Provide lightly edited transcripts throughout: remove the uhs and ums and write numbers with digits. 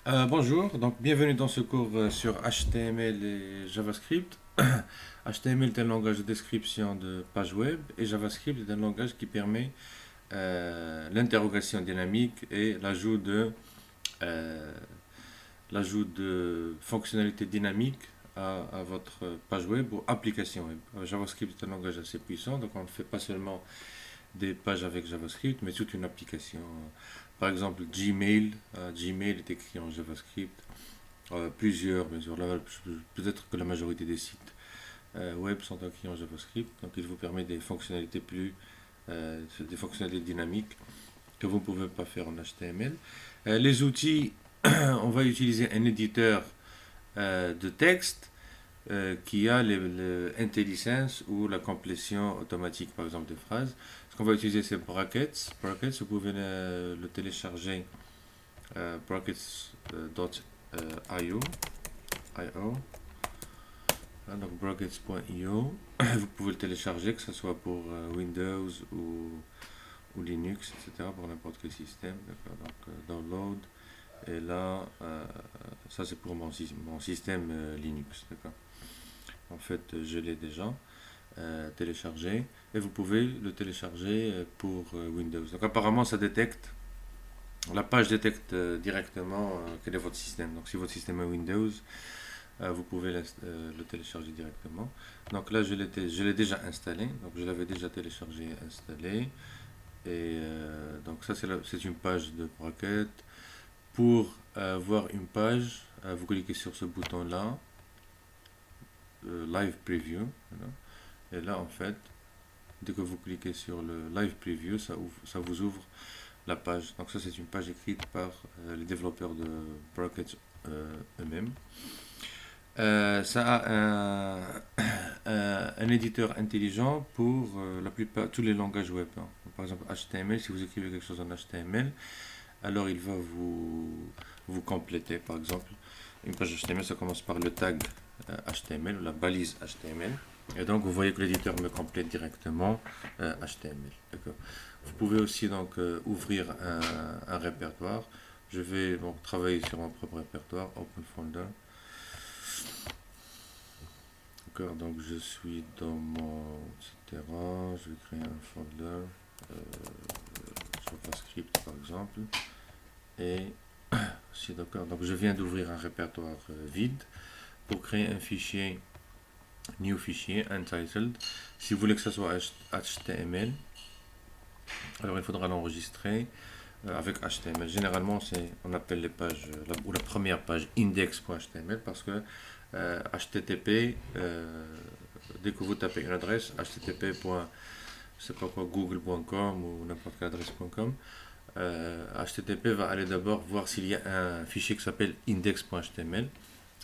Bonjour, donc bienvenue dans ce cours sur HTML et JavaScript. HTML est un langage de description de page web et JavaScript est un langage qui permet l'interrogation dynamique et euh, l'ajout de fonctionnalités dynamiques à votre page web ou application web. JavaScript est un langage assez puissant, donc on ne fait pas seulement des pages avec JavaScript, mais toute une application. Par exemple, Gmail est écrit en JavaScript. Plusieurs, bien sûr. Peut-être que la majorité des sites web sont écrits en JavaScript. Donc, il vous permet des fonctionnalités dynamiques que vous ne pouvez pas faire en HTML. Les outils, on va utiliser un éditeur de texte qui a l'intelligence ou la complétion automatique, par exemple, des phrases. Ce qu'on va utiliser, c'est Brackets. Brackets, vous pouvez le télécharger, brackets.io. Donc brackets.io. Vous pouvez le télécharger, que ce soit pour Windows ou Linux, etc., pour n'importe quel système. Donc download. Et là, ça c'est pour mon système Linux. D'accord. En fait, je l'ai déjà téléchargé et vous pouvez le télécharger pour Windows. Donc apparemment, la page détecte directement quel est votre système. Donc si votre système est Windows, vous pouvez le télécharger directement. Donc là, je l'ai déjà installé. Donc je l'avais déjà téléchargé et installé. Et donc ça, c'est une page de Bracket. Pour voir une page, vous cliquez sur ce bouton-là, Live Preview. Voilà. Et là, en fait, dès que vous cliquez sur le Live Preview, ça vous ouvre la page. Donc ça, c'est une page écrite par les développeurs de Bracket eux-mêmes. Ça a un éditeur intelligent pour la plupart, tous les langages web, hein. Par exemple, HTML, si vous écrivez quelque chose en HTML, alors il va vous compléter. Par exemple, une page HTML, ça commence par le tag HTML ou la balise HTML. Et donc, vous voyez que l'éditeur me complète directement HTML. D'accord. Vous pouvez aussi donc ouvrir un répertoire. Je vais donc travailler sur mon propre répertoire, Open Folder. D'accord, donc je suis dans mon etc. Je vais créer un folder JavaScript par exemple. Et si d'accord, donc je viens d'ouvrir un répertoire vide pour créer un fichier, new fichier, untitled. Si vous voulez que ce soit HTML, alors il faudra l'enregistrer avec HTML. Généralement, on appelle les pages, ou la première page index.html parce que HTTP, dès que vous tapez une adresse, http. Je sais pas quoi, google.com ou n'importe quelle adresse.com, HTTP va aller d'abord voir s'il y a un fichier qui s'appelle index.html.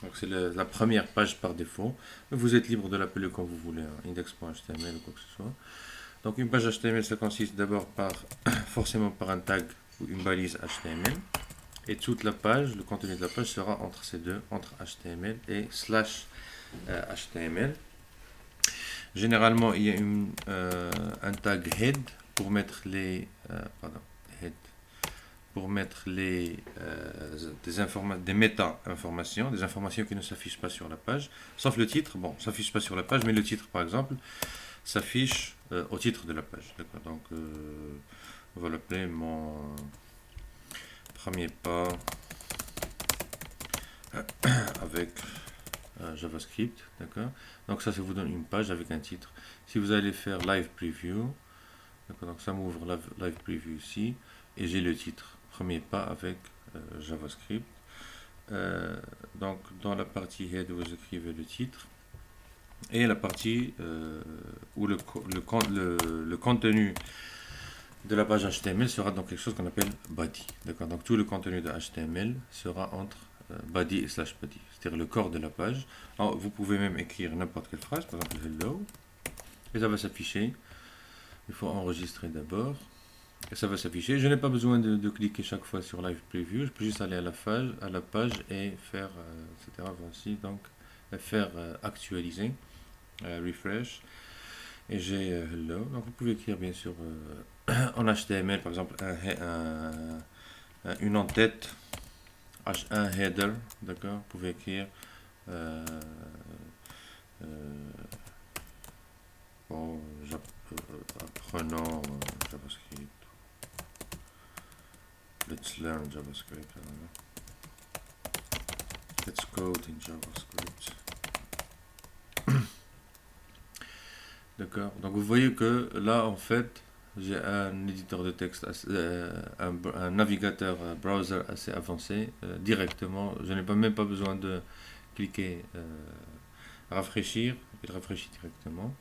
Donc c'est la première page par défaut. Vous êtes libre de l'appeler comme vous voulez, hein, index.html ou quoi que ce soit. Donc une page HTML, ça consiste d'abord forcément par un tag ou une balise HTML. Et toute la page, le contenu de la page sera entre ces deux, entre HTML et slash HTML. Généralement, il y a un tag head pour mettre head, pour mettre des méta-informations, des informations qui ne s'affichent pas sur la page, sauf le titre. Bon, s'affiche pas sur la page, mais le titre, par exemple, s'affiche au titre de la page. D'accord. Donc, on va l'appeler mon premier pas avec JavaScript. D'accord. Donc ça vous donne une page avec un titre. Si vous allez faire Live Preview, donc ça m'ouvre Live Preview ici, et j'ai le titre. Premier pas avec JavaScript. Donc dans la partie head, vous écrivez le titre. Et la partie où le contenu de la page HTML sera donc quelque chose qu'on appelle body. D'accord. Donc tout le contenu de HTML sera entre body et slash body, c'est-à-dire le corps de la page. Alors, vous pouvez même écrire n'importe quelle phrase, par exemple hello, et ça va s'afficher. Il faut enregistrer d'abord, et ça va s'afficher. Je n'ai pas besoin de cliquer chaque fois sur Live Preview, je peux juste aller à la page et faire, etc. Voici donc faire actualiser, refresh, et j'ai hello. Donc vous pouvez écrire bien sûr en HTML, par exemple une en-tête H1 header, d'accord, vous pouvez écrire bon, apprenons JavaScript. Let's learn JavaScript. Let's code in JavaScript. D'accord. Donc vous voyez que là, en fait, j'ai un éditeur de texte, un navigateur browser assez avancé directement. Je n'ai même pas besoin de cliquer rafraîchir. Il rafraîchit directement.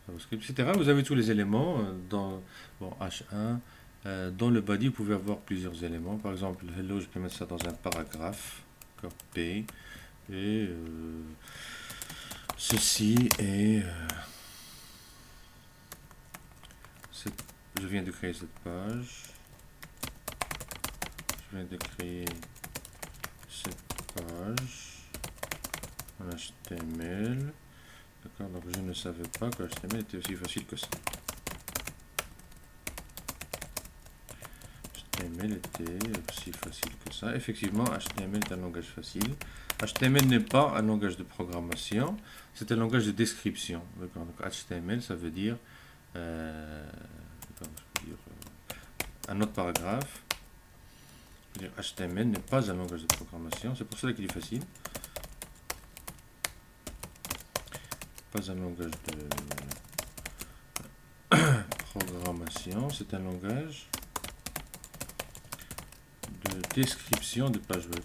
JavaScript, etc. Vous avez tous les éléments dans bon, H1. Dans le body, vous pouvez avoir plusieurs éléments. Par exemple, hello, je peux mettre ça dans un paragraphe. P. Et ceci est... je viens de créer cette page. Je viens de créer cette page en HTML. D'accord, donc je ne savais pas que HTML était aussi facile que ça. HTML était aussi facile que ça. Effectivement, HTML est un langage facile. HTML n'est pas un langage de programmation, c'est un langage de description. Donc HTML, ça veut dire, un autre paragraphe. HTML n'est pas un langage de programmation, c'est pour cela qu'il est facile. Pas un langage de programmation, c'est un langage de description de page web.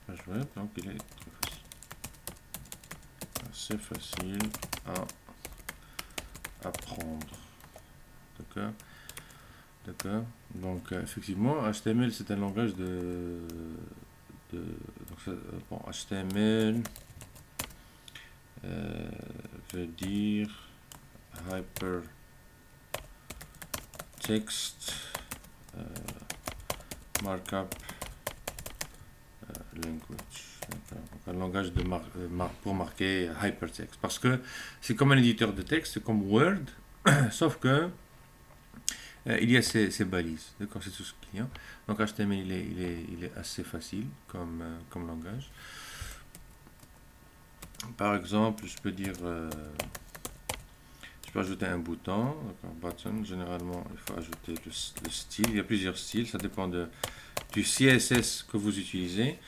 Page web, donc il est très facile. C'est facile à apprendre. D'accord. D'accord. Donc effectivement, HTML c'est un langage bon, HTML veut dire hypertext markup language. Donc, un langage de pour marquer hypertext. Parce que c'est comme un éditeur de texte, c'est comme Word, sauf que il y a ces balises, d'accord, c'est tout ce qu'il y a. Donc HTML il est assez facile comme langage. Par exemple, je peux dire, je peux ajouter un bouton, button. Généralement, il faut ajouter le style. Il y a plusieurs styles, ça dépend du CSS que vous utilisez.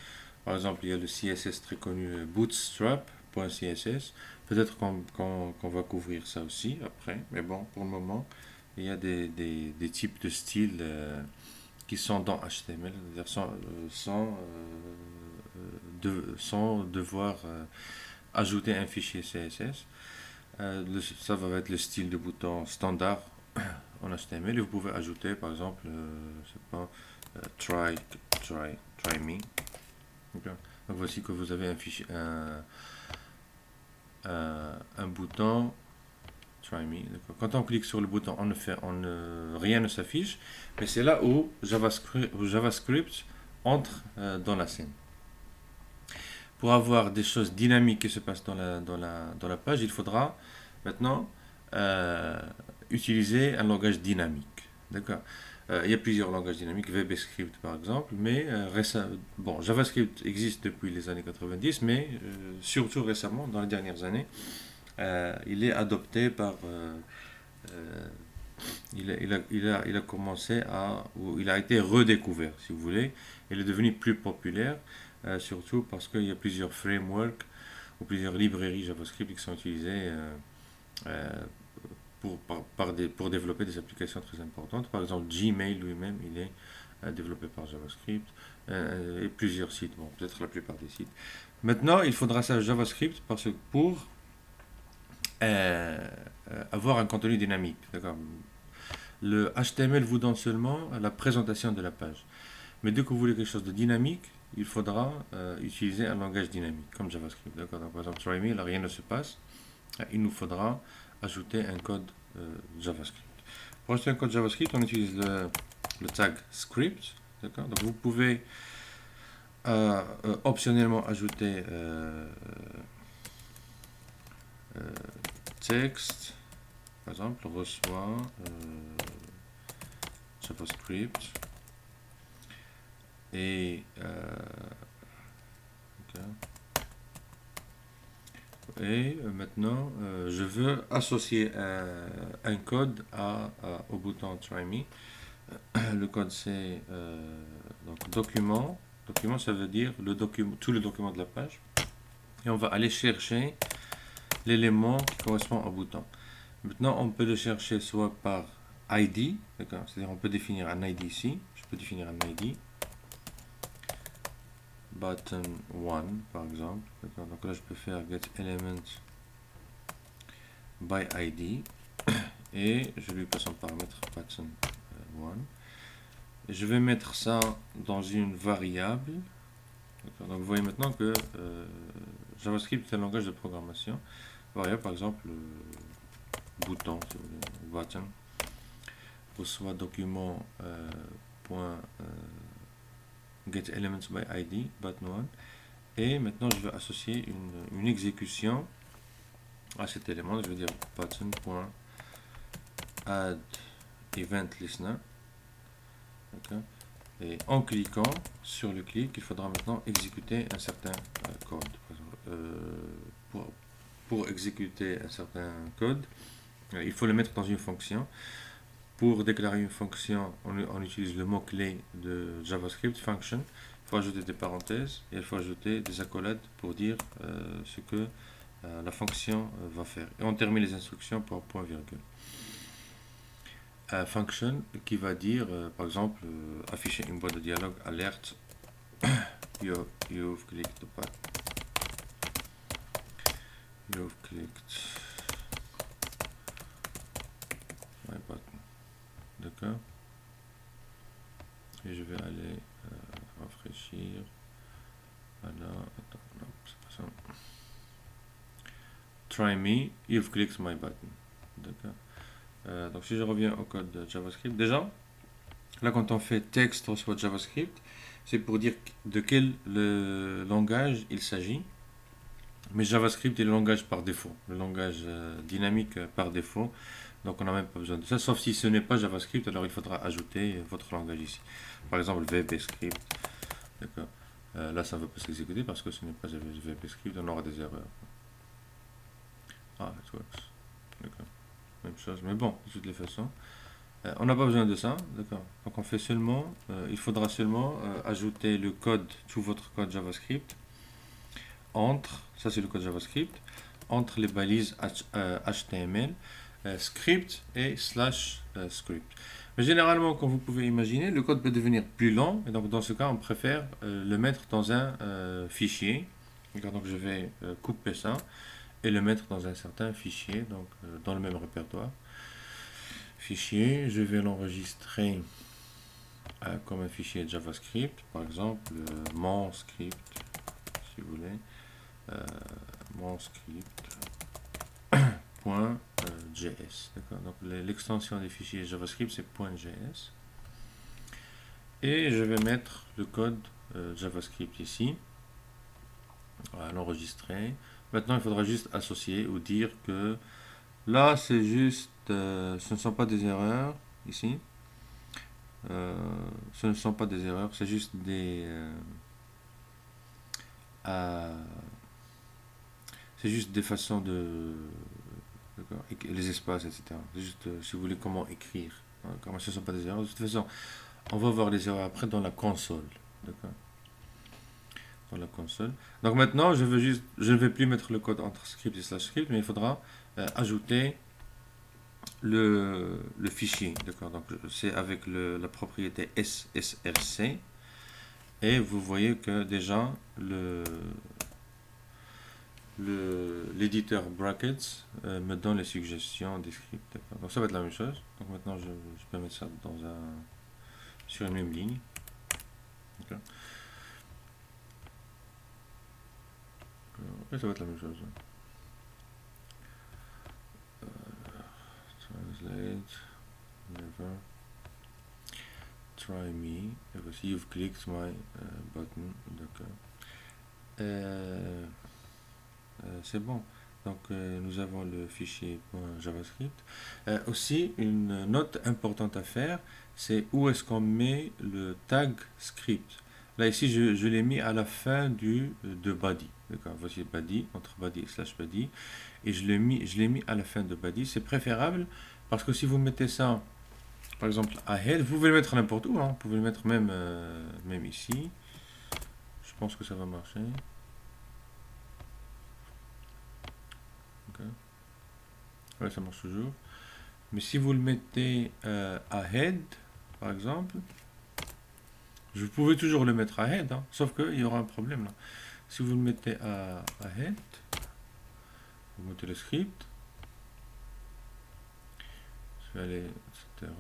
Par exemple, il y a le CSS très connu bootstrap.css. Peut-être qu'on va couvrir ça aussi après, mais bon, pour le moment, il y a des types de styles qui sont dans HTML, sans devoir ajouter un fichier CSS. Ça va être le style de bouton standard en HTML et vous pouvez ajouter par exemple, je sais pas, try me. Donc voici que vous avez un fichier, un bouton try me. Quand on clique sur le bouton, rien ne s'affiche, mais c'est là où JavaScript entre dans la scène. Pour avoir des choses dynamiques qui se passent dans la page, il faudra maintenant utiliser un langage dynamique. D'accord. Il y a plusieurs langages dynamiques, VBScript par exemple, mais bon, JavaScript existe depuis les années 90, mais surtout récemment, dans les dernières années, il est adopté par... il a commencé ou il a été redécouvert, si vous voulez. Il est devenu plus populaire, surtout parce qu'il y a plusieurs frameworks ou plusieurs librairies JavaScript qui sont utilisées pour développer des applications très importantes. Par exemple, Gmail lui-même, il est développé par JavaScript et plusieurs sites, bon, peut-être la plupart des sites. Maintenant, il faudra ça JavaScript pour avoir un contenu dynamique. Le HTML vous donne seulement la présentation de la page. Mais dès que vous voulez quelque chose de dynamique, il faudra utiliser un langage dynamique, comme JavaScript. Donc, par exemple, try me, là, rien ne se passe. Il nous faudra ajouter un code JavaScript. Pour ajouter un code JavaScript, on utilise le tag script. Donc, vous pouvez optionnellement ajouter texte, par exemple, reçoit JavaScript et maintenant je veux associer un code au bouton Try Me. Le code c'est donc document. Document, ça veut dire tout le document de la page. Et on va aller chercher l'élément qui correspond au bouton. Maintenant, on peut le chercher soit par ID, d'accord, c'est-à-dire on peut définir un ID ici. Je peux définir un ID. Button 1, par exemple. Donc là, je peux faire get element by ID. Et je lui passe un paramètre button 1. Je vais mettre ça dans une variable. Donc vous voyez maintenant que JavaScript est un langage de programmation. Variable par exemple bouton, si vous voulez, button, reçoit document get elements by ID button 1. Et maintenant je vais associer une exécution à cet élément. Je vais dire button.add event listener. Et en cliquant sur le clic, il faudra maintenant exécuter un certain code. Pour exécuter un certain code, il faut le mettre dans une fonction. Pour déclarer une fonction, on utilise le mot-clé de JavaScript, function. Il faut ajouter des parenthèses et il faut ajouter des accolades pour dire ce que la fonction va faire. Et on termine les instructions par point-virgule. Function qui va dire, par exemple, afficher une boîte de dialogue alerte. You've clicked the button. You've clicked my button. D'accord. Et je vais aller rafraîchir. Voilà. Attends, non, c'est pas ça. Try me. You've clicked my button. D'accord. Donc si je reviens au code de JavaScript, déjà, là quand on fait texte reçoit JavaScript, c'est pour dire de quel langage il s'agit. Mais JavaScript est le langage par défaut, le langage dynamique par défaut. Donc on n'a même pas besoin de ça, sauf si ce n'est pas JavaScript, alors il faudra ajouter votre langage ici. Par exemple VBScript. D'accord. Là ça ne va pas s'exécuter parce que ce n'est pas VBScript, on aura des erreurs. Ah, it works. D'accord. Même chose, mais bon, de toutes les façons, on n'a pas besoin de ça, d'accord. Donc on fait seulement, il faudra seulement ajouter le code, tout votre code JavaScript, entre, ça c'est le code JavaScript, entre les balises HTML, script et /script. Mais généralement, comme vous pouvez imaginer, le code peut devenir plus long, et donc dans ce cas, on préfère le mettre dans un fichier. Donc je vais couper ça et le mettre dans un certain fichier, donc dans le même répertoire. Fichier, je vais l'enregistrer comme un fichier JavaScript, par exemple mon script, si vous voulez, mon script.js. Donc l'extension des fichiers JavaScript c'est .js. Et je vais mettre le code JavaScript ici, à l'enregistrer. Maintenant, il faudra juste associer ou dire que là, c'est juste, ce ne sont pas des erreurs ici. Ce ne sont pas des erreurs, c'est juste c'est juste des façons de, les espaces, etc. C'est juste, si vous voulez, comment écrire. Comment ce ne sont pas des erreurs. De toute façon, on va voir les erreurs après dans la console. D'accord. Dans la console. Donc maintenant, je ne vais plus mettre le code entre script et /script, mais il faudra ajouter le fichier. D'accord. Donc c'est avec la propriété src. Et vous voyez que déjà l'éditeur brackets me donne les suggestions des scripts. Donc ça va être la même chose. Donc maintenant, je peux mettre ça sur une même ligne. Okay. Et ça va être la même chose. Translate, never, try me, et voici you've clicked my button, d'accord. C'est bon. Donc nous avons le fichier .javascript. Aussi, une note importante à faire, c'est où est-ce qu'on met le tag script. Là ici, je l'ai mis à la fin de body. D'accord, voici body, entre body et slash body. Et je l'ai mis à la fin de body. C'est préférable parce que si vous mettez ça, par exemple, à head, vous pouvez le mettre n'importe où. Hein, vous pouvez le mettre même ici. Je pense que ça va marcher. Okay. Ouais, ça marche toujours. Mais si vous le mettez à head, par exemple, vous pouvez toujours le mettre à head, hein, sauf qu'il y aura un problème là. Si vous le mettez à head, vous mettez le script, je vais aller, etc.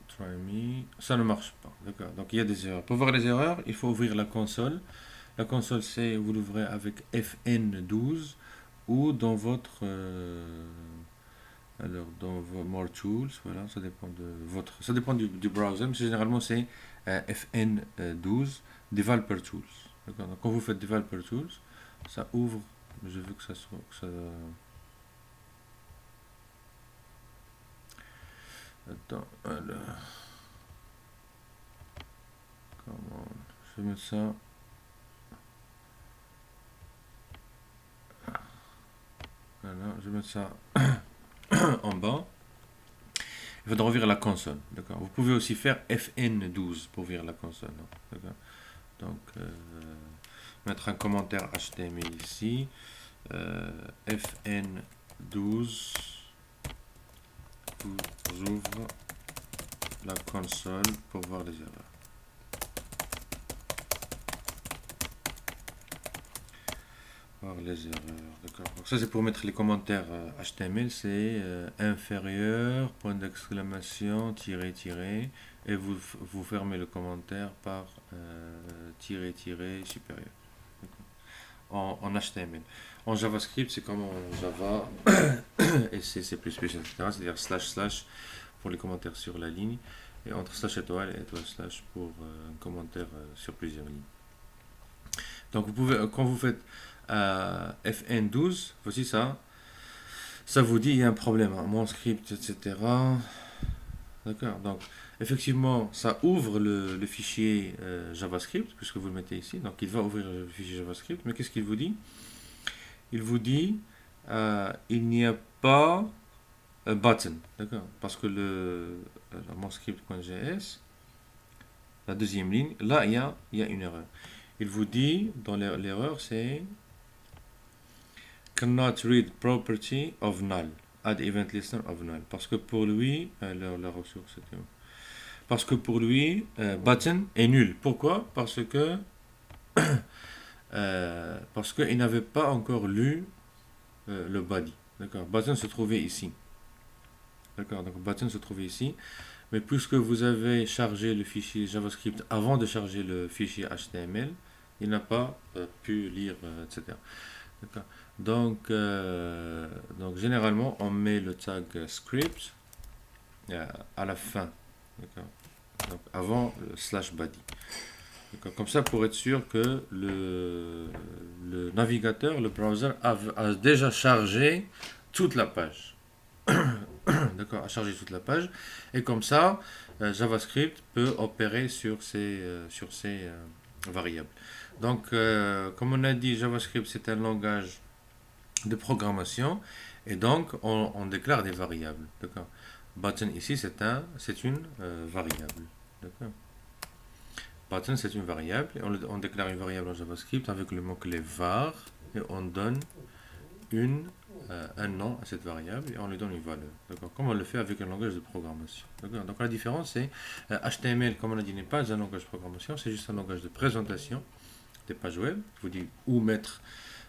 Try me, ça ne marche pas, d'accord. Donc il y a des erreurs. Pour voir les erreurs, il faut ouvrir la console. La console, c'est vous l'ouvrez avec FN12 ou dans votre alors dans vos More Tools, voilà, ça dépend de votre, ça dépend du browser, mais généralement c'est FN12 Developer Tools. D'accord. Donc quand vous faites Developer Tools, ça ouvre. Je veux que ça soit attends, alors comment je vais mettre ça. Voilà, je vais mettre ça en bas. Il faudra ouvrir la console. D'accord. Vous pouvez aussi faire FN12 pour ouvrir la console. D'accord. Donc, mettre un commentaire HTML ici. FN12 vous ouvre la console pour voir les erreurs. Les erreurs, d'accord. Donc ça c'est pour mettre les commentaires HTML, c'est inférieur, point d'exclamation, tiré, tiré, et vous fermez le commentaire par tiré, tiré, supérieur. En HTML. En JavaScript, c'est comme en Java et C++, etc. C'est-à-dire slash slash pour les commentaires sur la ligne, et entre slash étoile et étoile slash pour un commentaire sur plusieurs lignes. Donc vous pouvez, quand vous faites FN12, voici ça. Ça vous dit il y a un problème, hein, mon script, etc. D'accord. Donc effectivement, ça ouvre le fichier JavaScript puisque vous le mettez ici. Donc il va ouvrir le fichier JavaScript. Mais qu'est-ce qu'il vous dit? Il vous dit il n'y a pas button, d'accord. Parce que mon script.js, la deuxième ligne, là il y a une erreur. Il vous dit dans l'erreur c'est cannot read property of null, add event listener of null. Parce que pour lui, la ressource c'était où? Parce que pour lui, button est nul. Pourquoi? Parce que il n'avait pas encore lu le body. D'accord. Button se trouvait ici. D'accord. Donc button se trouvait ici. Mais puisque vous avez chargé le fichier JavaScript avant de charger le fichier HTML, il n'a pas pu lire, etc. Donc généralement, on met le tag script à la fin, donc avant le slash body. Comme ça, pour être sûr que le navigateur, le browser, a déjà chargé toute la page. D'accord, a chargé toute la page. Et comme ça, JavaScript peut opérer sur ces variables. Donc, comme on a dit, JavaScript, c'est un langage de programmation, et donc on déclare des variables. D'accord. Button ici, c'est une variable. D'accord. Button, c'est une variable, et on déclare une variable en JavaScript avec le mot-clé var, et on donne un nom à cette variable, et on lui donne une valeur. D'accord. Comme on le fait avec un langage de programmation. D'accord. Donc la différence, c'est HTML, comme on a dit, n'est pas un langage de programmation, c'est juste un langage de présentation des pages web. Je vous dis où mettre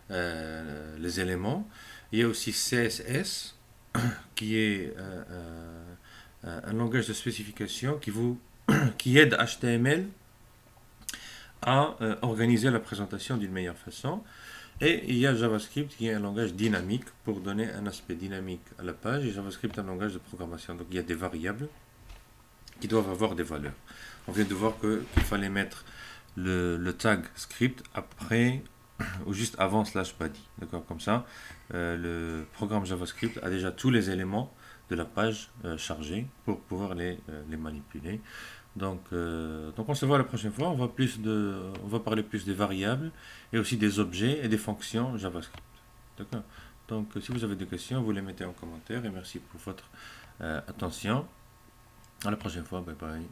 les éléments. Il y a aussi CSS qui est un langage de spécification qui aide HTML à organiser la présentation d'une meilleure façon. Et il y a JavaScript qui est un langage dynamique pour donner un aspect dynamique à la page, et JavaScript est un langage de programmation. Donc il y a des variables qui doivent avoir des valeurs. On vient de voir qu'il fallait mettre le tag script après ou juste avant slash body. D'accord, comme ça, le programme JavaScript a déjà tous les éléments de la page chargée pour pouvoir les manipuler. Donc on se voit la prochaine fois. On va parler plus des variables et aussi des objets et des fonctions JavaScript. D'accord. Donc si vous avez des questions, vous les mettez en commentaire et merci pour votre attention. À la prochaine fois. Bye bye.